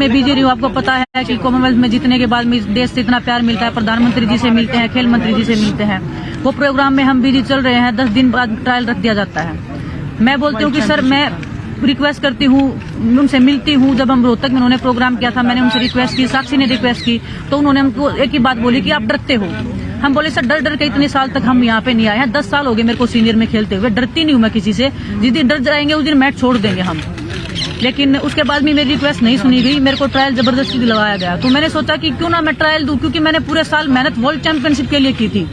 में बिजी रही हूँ। आपको पता है कि कॉमनवेल्थ में जीतने के बाद में देश से इतना प्यार मिलता है, प्रधानमंत्री जी से मिलते हैं, खेल मंत्री जी से मिलते हैं। वो प्रोग्राम में हम बिजी चल रहे हैं, 10 दिन बाद ट्रायल रख दिया जाता है। मैं बोलती हूँ कि सर, मैं रिक्वेस्ट करती हूँ, उनसे मिलती हूँ। जब हम रोहतक में उन्होंने प्रोग्राम किया था, मैंने उनसे रिक्वेस्ट की, साक्षी ने रिक्वेस्ट की, तो उन्होंने हमको एक ही बात बोली कि आप डरते हो। हम बोले सर, डर के इतने साल तक हम यहाँ पे नहीं आए हैं, 10 साल हो गए मेरे को सीनियर में खेलते हुए, डरती नहीं हूँ मैं किसी से। जिस दिन डर जाएंगे उस दिन मैच छोड़ देंगे हम। लेकिन उसके बाद भी मेरी रिक्वेस्ट नहीं सुनी गई, मेरे को ट्रायल जबरदस्ती दिलवाया गया। तो मैंने सोचा कि क्यों ना मैं ट्रायल दूं, क्योंकि मैंने पूरे साल मेहनत वर्ल्ड चैंपियनशिप के लिए की थी।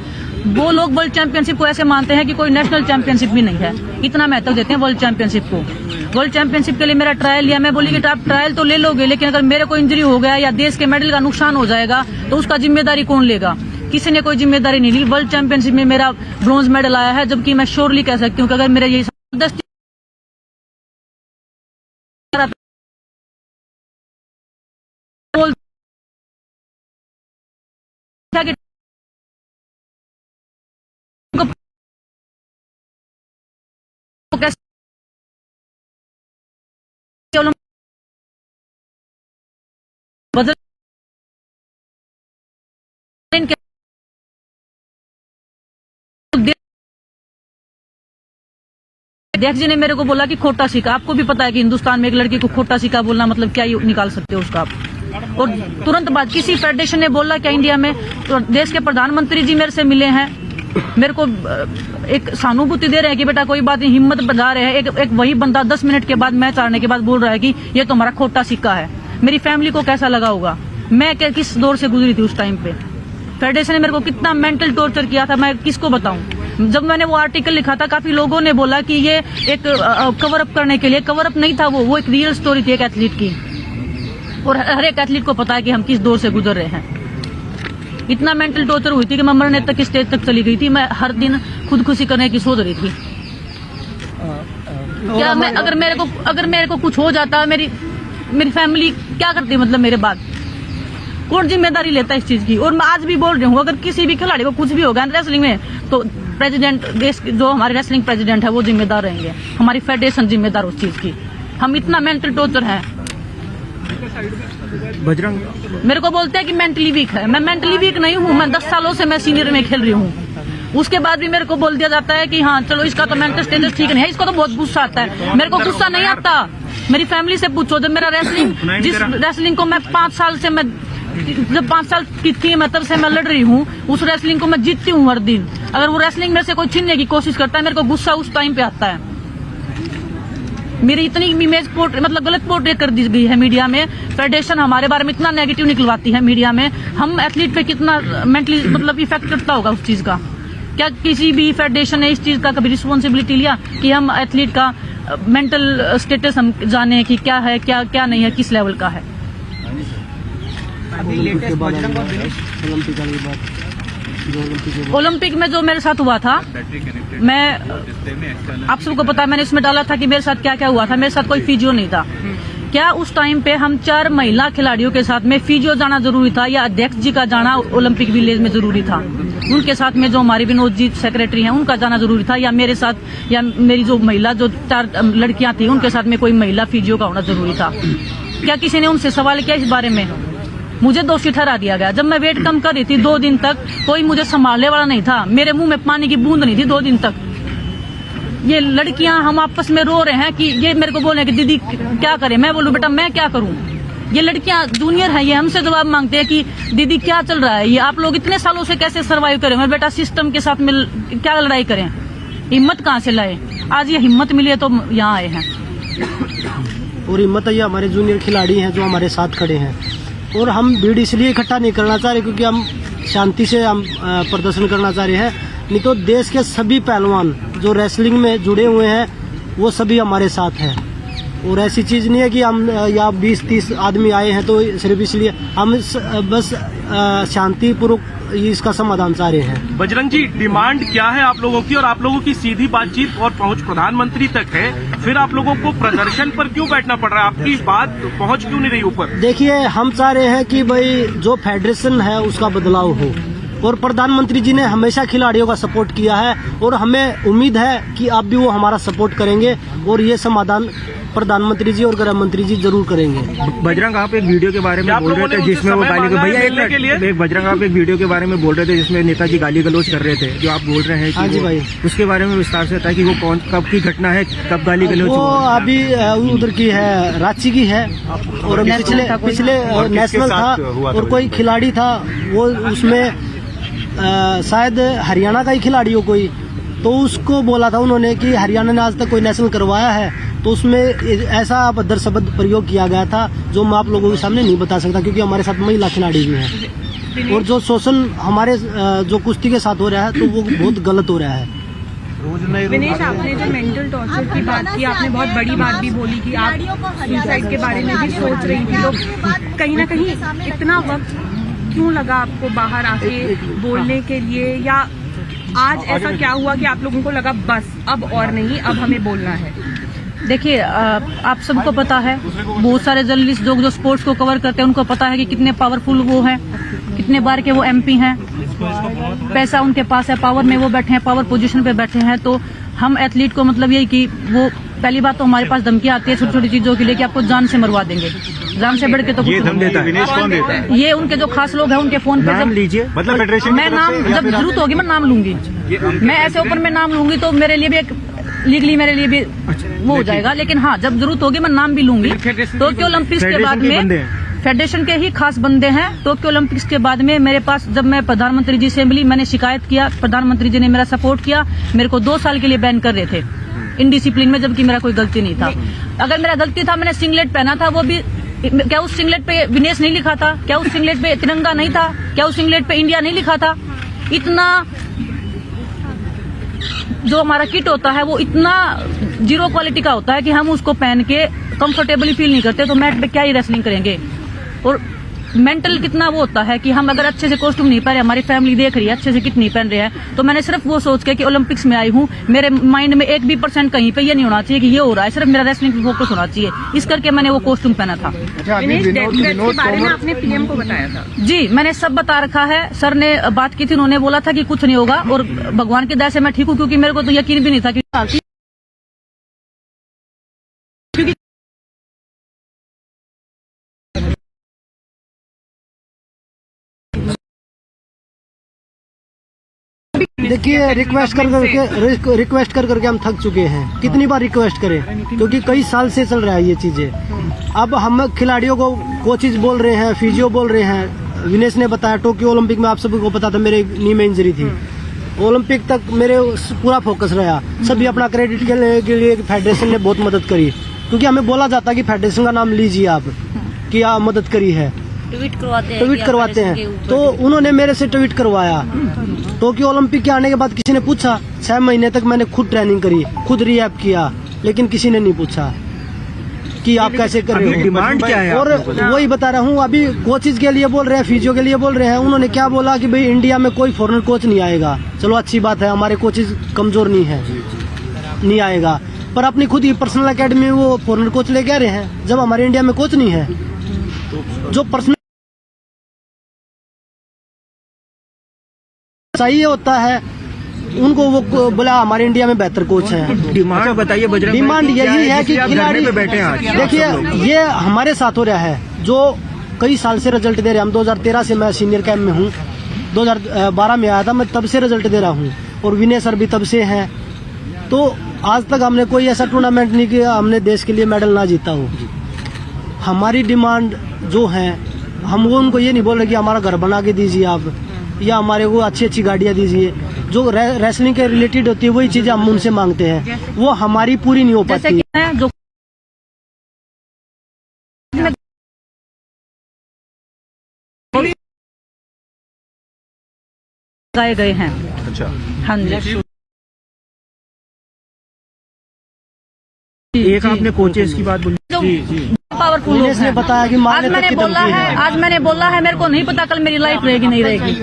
वो लोग वर्ल्ड चैंपियनशिप को ऐसे मानते हैं कि कोई नेशनल चैंपियनशिप भी नहीं है, इतना महत्व देते हैं वर्ल्ड चैंपियनशिप को। वर्ल्ड चैंपियनशिप के लिए मेरा ट्रायल लिया। मैं बोली कि आप ट्रायल तो ले लोगे, लेकिन अगर मेरे को इंजरी हो गया या देश के मेडल का नुकसान हो जाएगा तो उसका जिम्मेदारी कौन लेगा? किसी ने कोई जिम्मेदारी नहीं ली। वर्ल्ड चैंपियनशिप में मेरा ब्रॉन्ज मेडल आया है, जबकि मैं श्योरली कह सकती हूँ कि अगर मेरा ये बदल अध्यक्ष जी ने मेरे को बोला कि खोटा सिक्का। आपको भी पता है कि हिंदुस्तान में एक लड़की को खोटा सिक्का बोलना मतलब क्या निकाल सकते हो उसका आप। और तुरंत बाद किसी फेडरेशन ने बोला क्या इंडिया में, तो देश के प्रधानमंत्री जी मेरे से मिले हैं, मेरे को एक सहानुभूति दे रहे हैं कि बेटा कोई बात नहीं, हिम्मत बढ़ा रहे हैं। एक वही बंदा 10 मिनट के बाद मैच हारने के बाद बोल रहा है कि ये तो हमारा खोटा सिक्का है। मेरी फैमिली को कैसा लगा होगा? मैं किस दौर से गुजरी थी उस टाइम पे। फेडरेशन ने मेरे को कितना मेंटल टॉर्चर किया था, मैं किसको बताऊं। जब मैंने वो आर्टिकल लिखा था, काफी लोगों ने बोला कि ये एक कवर अप करने के लिए। कवर अप नहीं था वो एक रियल स्टोरी थी एक एथलीट की, और हर एक एथलीट को पता है कि हम किस दौर से गुजर रहे हैं। इतना मेंटल टॉर्चर हुई थी कि मैं मरने तक की स्टेज तक चली गई थी। मैं हर दिन खुदकुशी करने की सोच रही थी। क्या मैं अगर मेरे को कुछ हो जाता, मेरी फैमिली क्या करती, मतलब मेरे बाद कौन जिम्मेदारी लेता इस चीज की? और मैं आज भी बोल रही हूँ, अगर किसी भी खिलाड़ी को कुछ भी होगा रेसलिंग में, तो प्रेसिडेंट, देश जो हमारे रेसलिंग प्रेसिडेंट है वो जिम्मेदार रहेंगे, हमारी फेडरेशन जिम्मेदार उस चीज की। हम इतना मेंटल टॉर्चर है। बजरंग मेरे को बोलते हैं कि मेंटली वीक है। मैं मेंटली वीक नहीं हूँ, मैं 10 सालों से मैं सीनियर में खेल रही हूँ। उसके बाद भी मेरे को बोल दिया जाता है कि हाँ चलो इसका तो मेंटल स्टेटस ठीक नहीं है। इसको तो बहुत गुस्सा आता है। मेरे को गुस्सा नहीं आता। मेरी फैमिली से पूछो, जब मेरा जिस रेसलिंग को मैं 5 साल से जब 5 साल की थी मैं, तब से मैं लड़ रही हूँ। उस रेसलिंग को मैं जीतती हूँ हर दिन। अगर वो रेसलिंग में से कोई छीनने की कोशिश करता है, मेरे को गुस्सा उस टाइम पे आता है। मेरी इतनी इमेज मतलब गलत पोर्ट्रेट कर दी गई है मीडिया में। फेडरेशन हमारे बारे में इतना नेगेटिव निकलवाती है मीडिया में। हम एथलीट पे कितना मेंटली मतलब इफेक्ट करता होगा उस चीज का। क्या किसी भी फेडरेशन ने इस चीज का कभी रिस्पॉन्सिबिलिटी लिया कि हम एथलीट का मेंटल स्टेटस हम जाने कि क्या है, क्या नहीं है, किस लेवल का है? ओलंपिक में जो मेरे साथ हुआ था, मैं आप सबको पता है, मैंने इसमें डाला था कि मेरे साथ क्या क्या हुआ था। मेरे साथ कोई फिजियो नहीं था। क्या उस टाइम पे हम 4 महिला खिलाड़ियों के साथ में फिजियो जाना जरूरी था, या अध्यक्ष जी का जाना ओलंपिक विलेज में जरूरी था? उनके साथ में जो हमारी विनोद जी सेक्रेटरी हैं उनका जाना जरूरी था, या मेरे साथ, या मेरी जो महिला जो 4 लड़कियां थी उनके साथ में कोई महिला फिजियो का होना जरूरी था? क्या किसी ने उनसे सवाल किया इस बारे में? मुझे दोषी ठहरा दिया गया। जब मैं वेट कम कर रही थी 2 दिन तक, कोई मुझे संभालने वाला नहीं था। मेरे मुंह में पानी की बूंद नहीं थी 2 दिन तक। ये लड़कियां हम आपस में रो रहे हैं कि ये मेरे को बोले कि दीदी क्या करें। मैं बोलूं बेटा मैं क्या करूं? ये लड़कियां जूनियर है, ये हमसे जवाब मांगते हैं कि दीदी क्या चल रहा है, ये आप लोग इतने सालों से कैसे सर्वाइव करें? और बेटा सिस्टम के साथ में क्या लड़ाई करें? हिम्मत कहाँ से लाए? आज ये हिम्मत मिली है तो यहाँ आए हैं। और हिम्मत ये हमारे जूनियर खिलाड़ी हैं जो हमारे साथ खड़े हैं। और हम भीड़ इसलिए इकट्ठा नहीं करना चाह रहे क्योंकि हम शांति से हम प्रदर्शन करना चाह रहे हैं। नहीं तो देश के सभी पहलवान जो रेसलिंग में जुड़े हुए हैं वो सभी हमारे साथ हैं। और ऐसी चीज नहीं है कि हम या 20-30 आदमी आए हैं तो सिर्फ इसलिए। हम बस शांतिपूर्वक इसका समाधान चाह रहे हैं। बजरंग जी, डिमांड क्या है आप लोगों की? और आप लोगों की सीधी बातचीत और पहुंच प्रधानमंत्री तक है, फिर आप लोगों को प्रदर्शन पर क्यों बैठना पड़ रहा है? आपकी बात पहुंच क्यों नहीं रही ऊपर? देखिए, हम चाह रहे हैं कि भाई जो फेडरेशन है उसका बदलाव हो। और प्रधानमंत्री जी ने हमेशा खिलाड़ियों का सपोर्ट किया है और हमें उम्मीद है कि अब भी वो हमारा सपोर्ट करेंगे और ये समाधान प्रधानमंत्री जी और गृह मंत्री जी जरूर करेंगे। बजरंग, आप एक वीडियो के बारे में आप बोल लोगों रहे ने थे उनसे जिसमें वो समय गाली मांगा है भैया मिलने के लिए? एक बजरंग, आप एक वीडियो के बारे में बोल रहे थे जिसमें नेताजी गाली गलौज कर रहे थे, जो आप बोल रहे हैं कि हाँ जी वो- भाई। उसके बारे में विस्तार से था कि वो कब की घटना है, कब गाली गलौज वो हुआ? अभी उधर की है, रांची की है, और पिछले नेशनल था और कोई खिलाड़ी था, वो उसमें शायद हरियाणा का ही खिलाड़ी हो कोई, तो उसको बोला था उन्होंने कि हरियाणा ने आज तक कोई नेशनल करवाया है, तो उसमें ऐसा अभद्र शब्द प्रयोग किया गया था जो मैं आप लोगों के सामने नहीं बता सकता, क्योंकि हमारे साथ महिला खिलाड़ी भी है और जो शोषण हमारे जो कुश्ती के साथ हो रहा है तो वो बहुत गलत हो रहा है। विनेश, आपने जो मेंटल टॉर्चर की बात की, आपने बहुत बड़ी बात भी बोली कि आप सुसाइड के बारे में भी सोच रही थी, तो कहीं ना कहीं इतना वक्त क्यों लगा आपको बाहर आके बोलने के लिए, या आज ऐसा क्या हुआ कि आप लोगों को लगा बस अब और नहीं, अब हमें बोलना है? देखिए, आप सबको पता है, बहुत सारे जर्नलिस्ट जो स्पोर्ट्स को कवर करते हैं उनको पता है कि कितने पावरफुल वो हैं, कितने बार के वो एमपी हैं, पैसा उनके पास है, पावर में वो बैठे हैं, पावर पोजीशन पे बैठे हैं। तो हम एथलीट को मतलब यही कि वो पहली बात तो हमारे पास धमकी आती है छोटी छोटी चीजों के लिए कि आपको जान से मरवा देंगे, जान से बढ़ के तो ये कुछ दम देता है? विनेश कौन देता है? ये उनके जो खास लोग हैं उनके फोन पे नाम जब लीजिए। मतलब फेडरेशन मैं नाम जब जरूरत होगी मैं नाम लूंगी, मैं ऐसे ओपन में नाम लूंगी तो मेरे लिए भी एक लीगली मेरे लिए भी वो हो जाएगा, लेकिन हाँ जब जरूरत होगी मैं नाम भी लूंगी। टोक्यो ओलंपिक्स के बाद में फेडरेशन के ही खास बंदे हैं। टोक्यो ओलंपिक्स के बाद में मेरे पास जब मैं प्रधानमंत्री जी से मिली, मैंने शिकायत किया, प्रधानमंत्री जी ने मेरा सपोर्ट किया, मेरे को 2 साल के लिए बैन कर रहे थे इनडिसिप्लिन में, जबकि मेरा कोई गलती नहीं था। अगर मेरा गलती था, मैंने सिंगलेट पहना था, वो भी क्या उस सिंगलेट पे विनेश नहीं लिखा था? क्या उस सिंगलेट पे तिरंगा नहीं था? क्या उस सिंगलेट पे इंडिया नहीं लिखा था? इतना जो हमारा किट होता है वो इतना जीरो क्वालिटी का होता है कि हम उसको पहन के कंफर्टेबली फील नहीं करते, तो मैट पे क्या ही रेसलिंग करेंगे। और मेंटल कितना वो होता है कि हम अगर अच्छे से कॉस्ट्यूम नहीं पहन रहे, हमारी फैमिली देख रही है अच्छे से किट नहीं पहन रहे हैं, तो मैंने सिर्फ वो सोच के कि ओलंपिक्स में आई हूँ, मेरे माइंड में 1 भी % कहीं पे ये नहीं होना चाहिए कि ये हो रहा है, सिर्फ मेरा रेसलिंग पे फोकस होना चाहिए, इस करके मैंने वो कॉस्ट्यूम पहना था। विनेश, डेथ थ्रेट के बारे में आपने पीएम को बताया था? जी, मैंने सब बता रखा है, सर ने बात की थी, उन्होंने बोला था कि कुछ नहीं होगा, और भगवान की दया से मैं ठीक हूँ, क्योंकि मेरे को तो यकीन भी नहीं था कि देखिए, रिक्वेस्ट कर करके हम थक चुके हैं। कितनी बार रिक्वेस्ट करें, क्योंकि कई साल से चल रहा है ये चीजें। अब हम खिलाड़ियों को कोचेज बोल रहे हैं, फिजियो बोल रहे हैं। विनेश ने बताया टोक्यो ओलंपिक में, आप सभी को पता था मेरे नी में इंजरी थी, ओलंपिक तक मेरे पूरा फोकस रहा। सभी अपना क्रेडिट के लिए फेडरेशन ने बहुत मदद करी, क्योंकि हमें बोला जाता कि फेडरेशन का नाम लीजिए आप, कि आप मदद करी है, ट्वीट करवाते हैं। तो उन्होंने मेरे से ट्वीट करवाया। टोक्यो ओलंपिक के आने के बाद किसी ने पूछा? 6 महीने तक मैंने खुद ट्रेनिंग करी, खुद रिहैब किया, लेकिन किसी ने नहीं पूछा कि आप कैसे कर रहे हो, डिमांड क्या है? और वही बता रहा हूँ, अभी कोचेज के लिए बोल रहे हैं, फिजियो के लिए बोल रहे हैं। उन्होंने क्या बोला कि भाई इंडिया में कोई फॉरेनर कोच नहीं आएगा। चलो अच्छी बात है, हमारे कोचेज कमजोर नहीं है, नहीं आएगा, पर अपनी खुद ही पर्सनल एकेडमी में वो फॉरेनर कोच लेके आ रहे हैं, जब हमारे इंडिया में कोच नहीं है। जो पर्सनल चाहिए होता है उनको वो बोला हमारे इंडिया में बेहतर कोच है। डिमांड बताइए बजरंग। डिमांड यही है कि खिलाड़ी पे बैठे हैं आज। देखिए, ये हमारे साथ हो रहा है, जो कई साल से रिजल्ट दे रहे हैं। हम 2013 से मैं सीनियर कैंप में हूँ, 2012 में आया था मैं, तब से रिजल्ट दे रहा हूँ, और विनय सर भी तब से हैं। तो आज तक हमने कोई ऐसा टूर्नामेंट नहीं किया हमने देश के लिए मेडल ना जीता हो। हमारी डिमांड जो है, हम वो उनको ये नहीं बोल रहे कि हमारा घर बना के दीजिए आप, या हमारे को अच्छी अच्छी गाड़ियाँ दीजिए। जो रेसलिंग के रिलेटेड होती है वही चीजें हम उनसे मांगते हैं, वो हमारी पूरी नहीं हो जैसे पाती। कि हैं जो गाए गए हैं। अच्छा, हाँ जी, एक आपने कोचेस की बात बोली। पावरफुल लोग विनेश ने हैं। बताया कि आज मारने तक मैंने की बोला धमकी है, आज मैंने बोला है, मेरे को नहीं पता कल मेरी लाइफ रहेगी नहीं रहेगी।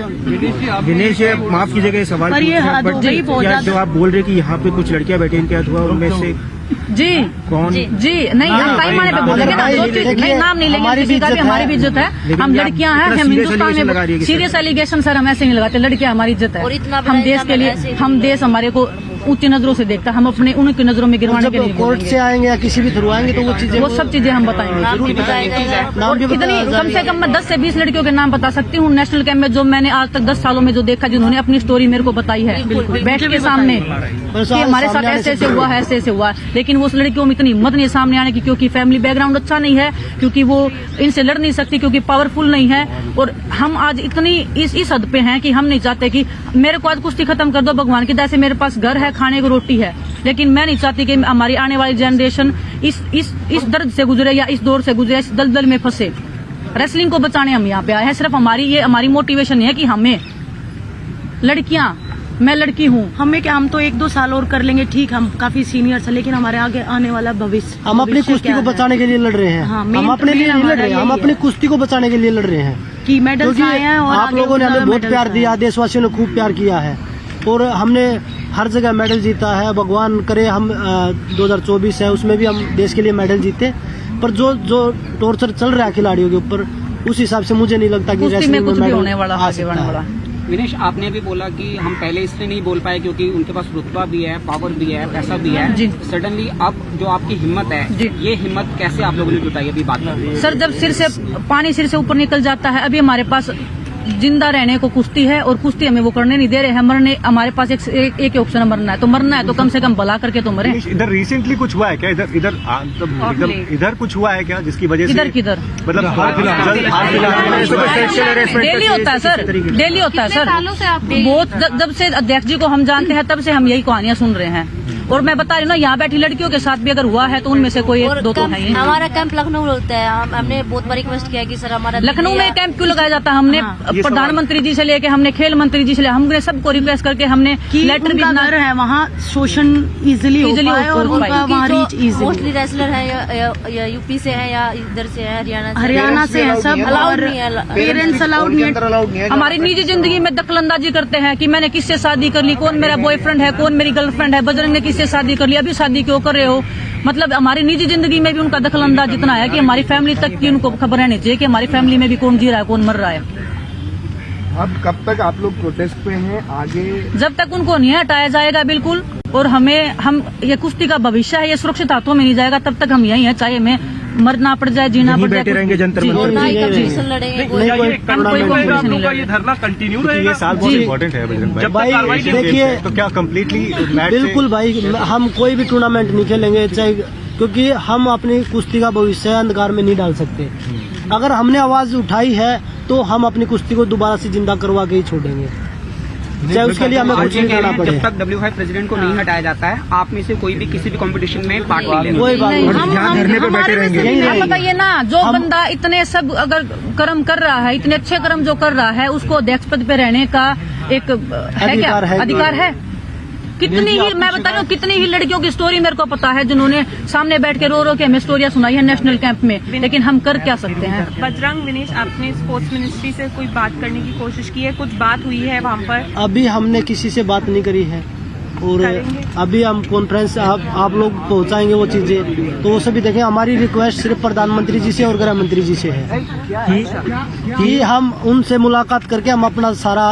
विनेश, ये माफ कीजिएगा ये सवाल पर ये पूछना, हद बट हो गई बहुत यार, ज्यादा। जो आप बोल रहे कि यहाँ पे कुछ लड़कियां बैठी, इनके हाथ हुआ, उनमें से जी कौन? जी नहीं, हम टाइम आने पे बोलेंगे ना, जो चीज नहीं, नाम नहीं लेंगे किसी का भी, हमारी भी इज्जत है। लेकिन हम आप लड़कियां हैं, इतना हम serious हिंदुस्तान allegation लगा रही है में कि सीरियस एलिगेशन सर हम ऐसे नहीं लगाते, लड़कियां हमारी इज्जत है। हम देश के लिए, हम देश हमारे को ऊंची नजरों से देखता है, हम अपने उनकी नजरों में गिरवाने के जब लिए कोर्ट बोलेंगे। से आएंगे या किसी भी थ्रू आएंगे तो वो चीजें वो सब चीजें हम बताएंगे। नाम भी इतनी बताया कम से कम मैं 10 से 20 लड़कियों के नाम बता सकती हूँ नेशनल कैंप में, जो मैंने आज तक 10 सालों में जो देखा, जिन्होंने अपनी स्टोरी मेरे को बताई है बैठ के सामने कि हमारे साथ ऐसे ऐसे हुआ है, ऐसे ऐसे हुआ है। लेकिन उस लड़कियों में इतनी हिम्मत नहीं सामने आने की, क्योंकि फैमिली बैकग्राउंड अच्छा नहीं है, क्योंकि वो इनसे लड़ नहीं सकती, क्योंकि पावरफुल नहीं है। और हम आज इतनी इस हद पे हैं कि हम नहीं चाहते कि मेरे को आज कुश्ती खत्म कर दो भगवान की दया से, मेरे पास घर है, खाने को रोटी है, लेकिन मैं नहीं चाहती कि हमारी आने वाली जनरेशन इस दर्द से गुजरे या इस दौर से गुजरे, इस दलदल में फंसे। रेसलिंग को बचाने हम यहाँ पे आए हैं। सिर्फ हमारी मोटिवेशन नहीं है कि हमें लड़कियां, मैं लड़की हूँ, हमें क्या, हम तो 1-2 साल और कर लेंगे, ठीक, हम काफी सीनियर है, लेकिन हमारे आगे आने वाला भविष्य, हम अपनी कुश्ती को बचाने के लिए लड़ रहे हैं। हाँ, हम अपने लिए नहीं लड़ रहे हैं, हम अपनी कुश्ती को बचाने के लिए लड़ रहे हैं। कि मेडल क्योंकि आए हैं और आप आगे लोगों ने हमें ज्यादा बहुत medals प्यार आए दिया, देशवासियों ने खूब प्यार किया है और हमने हर जगह मेडल जीता है। भगवान करे हम 2024 है उसमें भी हम देश के लिए मेडल जीते, पर जो टॉर्चर चल रहा है खिलाड़ियों के ऊपर, उस हिसाब से मुझे नहीं लगता कि कुश्ती में रेसलिंग कुछ भी मेडल होने वाला, आ आगे बढ़ने सकता वाला। है। विनेश, आपने भी बोला कि हम पहले इसलिए नहीं बोल पाए क्योंकि उनके पास रुतबा भी है, पावर भी है, पैसा भी है। जी। सडनली अब जो आपकी हिम्मत है, जी। ये हिम्मत कैसे आप लोगों ने जुटाई, अभी बात करें। सर, जब पानी सिर से ऊपर निकल जाता है, अभी हमारे पास जिंदा रहने को कुश्ती है और कुश्ती हमें वो करने नहीं दे रहे हैं। मरने हमारे पास एक ऑप्शन है, मरना है, तो मरना है तो कम से कम भला करके तो मरे। इधर रिसेंटली कुछ हुआ है क्या? इधर कुछ हुआ है क्या जिसकी वजह से किधर किधर मतलब हाल डेली होता है सर, डेली होता है सर। बहुत जब से अध्यक्ष जी को हम जानते हैं तब से हम यही कहानियां सुन रहे हैं। और मैं बता रही हूँ ना, यहाँ बैठी लड़कियों के साथ भी अगर हुआ है तो उनमें से कोई एक दो तो है ही। हमारा कैंप लखनऊ में होता है, हमने बहुत बार रिक्वेस्ट किया कि सर हमारा लखनऊ में कैंप क्यों लगाया जाता है? हमने प्रधानमंत्री जी से लेके, हमने खेल मंत्री जी से लेके, हमने सबको रिक्वेस्ट करके हमने लेटर भी घर है वहाँ, शोषण इजीली हो पाए और उनका वहाँ रीच इजीली। मोस्टली रेसलर है या यूपी से है या इधर से है, हरियाणा से है सब, अलाउड और नहीं है, पेरेंट्स अलाउड नहीं है। हमारी निजी जिंदगी में दखलंदाजी करते हैं कि मैंने किससे शादी कर ली, कौन मेरा बॉयफ्रेंड है, कौन मेरी गर्लफ्रेंड है, बजरंग ने किससे शादी कर ली, अभी शादी क्यों कर रहे हो। मतलब हमारी निजी जिंदगी में भी उनका दखलंदाज इतना है कि हमारी फैमिली तक की उनको खबर रहनी चाहिए कि हमारी फैमिली में भी कौन जी रहा है, कौन मर रहा है। अब कब तक आप लोग प्रोटेस्ट पे हैं? आगे जब तक उनको नहीं हटाया जाएगा बिल्कुल, और हम ये कुश्ती का भविष्य है, ये सुरक्षित हाथों में नहीं जाएगा, तब तक हम यहीं हैं, चाहे हमें मरना पड़ जाए, जीना पड़ जाए। बैठे रहेंगे जंतर जी, मंतर ना ही जी, कंपटीशन लड़ेंगे कोई। क्या ये कोई कंटिन्यू आप नहीं लोग का लड़ेगा। ये धरना कंटिन्यू ये रहेगा? साल बहुत जी। इम्पोर्टेंट है बजरंग भाई। जब तक भाई कार्रवाई नहीं होती देखिए, तो क्या कम्प्लीटली बिल्कुल भाई, हम कोई भी टूर्नामेंट नहीं खेलेंगे, चाहे, क्योंकि हम अपनी कुश्ती का भविष्य अंधकार में नहीं डाल सकते। अगर हमने आवाज उठाई है तो हम अपनी कुश्ती को दोबारा से जिंदा करवा के ही छोड़ेंगे, चाहे उसके लिए हमें कुछ नहीं करना पड़े। जब तक W5 प्रेसिडेंट को नहीं हटाया जाता है, आप में से कोई भी किसी भी कंपटीशन में पार्ट नहीं लेगा। कोई बात नहीं, यहाँ धरने पे बैठे रहेंगे। यहीं आप रहेंगे। बताइए ना, जो बंदा इतने सब अगर कर्म कर रहा है, इतने अच्छे कर्म जो कर रहा है, उसको अध्यक्ष पद पे रहने का एक है क्या अधिकार है? कितनी ही, मैं बता रही हूँ, कितनी ही लड़कियों की स्टोरी मेरे को पता है जिन्होंने सामने बैठ के रो रो के हमें स्टोरियां सुनाई है नेशनल कैंप में, लेकिन हम कर क्या सकते हैं? बजरंग, विनेश, आपने स्पोर्ट्स मिनिस्ट्री से कोई बात करने की कोशिश की है? कुछ बात हुई है वहाँ पर? अभी हमने किसी से बात नहीं करी है और अभी हम कॉन्फ्रेंस आप लोग पहुंचाएंगे वो चीजें, तो वो सभी देखें। हमारी रिक्वेस्ट सिर्फ प्रधानमंत्री जी से और गृह मंत्री जी से है कि हम उनसे मुलाकात करके हम अपना सारा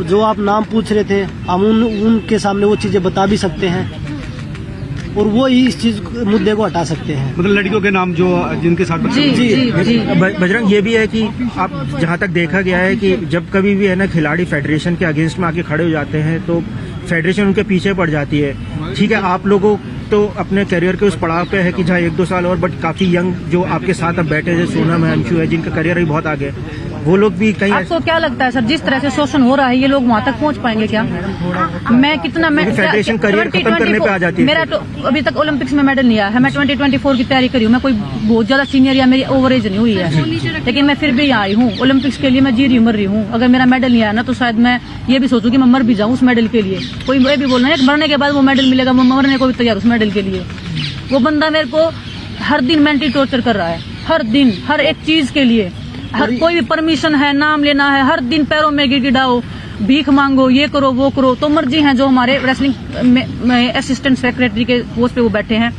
जो आप नाम पूछ रहे थे, हम उनके सामने वो चीजें बता भी सकते हैं और वो ही इस चीज मुद्दे को हटा सकते हैं। मतलब लड़कियों के नाम जो जिनके साथ जी जी जी। बजरंग, ये भी है कि आप जहाँ तक देखा गया है कि जब कभी भी है ना खिलाड़ी फेडरेशन के अगेंस्ट में आके खड़े हो जाते हैं तो फेडरेशन उनके पीछे पड़ जाती है। ठीक है, आप लोगों तो अपने करियर के उस पड़ाव पे है कि जहाँ 1-2 साल और, बट काफी यंग जो आपके साथ अब बैठे हैं, सोनम है, अंशु है, जिनका करियर भी बहुत आगे है, वो लोग भी कहीं। आपको क्या लगता है सर, जिस तरह से शोषण हो रहा है, ये लोग वहाँ तक पहुँच पाएंगे क्या? मैं फेडरेशन करियर खत्म करने पे आ जाती है। मेरा तो अभी तक ओलंपिक्स में मेडल नहीं आया है, मैं 2024 की तैयारी करी हूँ। मैं कोई बहुत ज्यादा सीनियर या मेरी ओवर एज नहीं हुई है, लेकिन मैं फिर भी यहाँ आई हूँ ओलंपिक्स के लिए। मैं जी रही मर रही हूँ। अगर मेरा मेडल नहीं आया ना तो शायद मैं ये भी सोचूं कि मैं मर भी जाऊँ उस मेडल के लिए। कोई ये भी बोल रहा है मरने के बाद वो मेडल मिलेगा, वो मरने को भी तैयार उस मेडल के लिए। वो बंदा मेरे को हर दिन मेंटली टॉर्चर कर रहा है, हर दिन, हर एक चीज के लिए। हर कोई भी परमिशन है, नाम लेना है, हर दिन पैरों में गिड़गिड़ाओ, भीख मांगो, ये करो वो करो। तो मर्जी है जो हमारे रेसलिंग में असिस्टेंट सेक्रेटरी के पोस्ट पे वो बैठे हैं,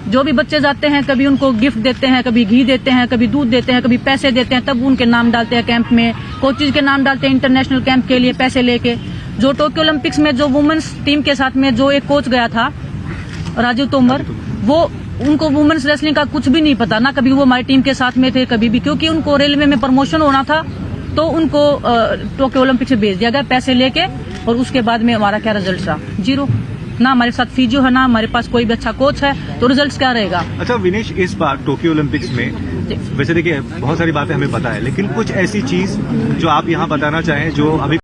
जो भी बच्चे जाते हैं कभी उनको गिफ्ट देते हैं, कभी घी देते हैं, कभी दूध देते हैं, कभी पैसे देते हैं, तब उनके नाम डालते हैं कैंप में। कोचिज के नाम डालते हैं इंटरनेशनल कैंप के लिए पैसे लेके। जो टोक्यो ओलंपिक्स में जो वुमेन्स टीम के साथ में जो एक कोच गया था राजीव तोमर, वो उनको वुमेन्स रेसलिंग का कुछ भी नहीं पता, ना कभी वो हमारी टीम के साथ में थे कभी भी, क्योंकि उनको रेलवे में प्रमोशन होना था तो उनको टोक्यो ओलंपिक से भेज दिया गया पैसे लेके, और उसके बाद में हमारा क्या रिजल्ट रहा? 0। ना हमारे साथ फिजियो है, ना हमारे पास कोई भी अच्छा कोच है, तो रिजल्ट क्या रहेगा? अच्छा विनेश, इस बार टोक्यो ओलंपिक्स में वैसे देखिए बहुत सारी बातें हमें पता है, लेकिन कुछ ऐसी चीज जो आप यहाँ बताना चाहें जो अभी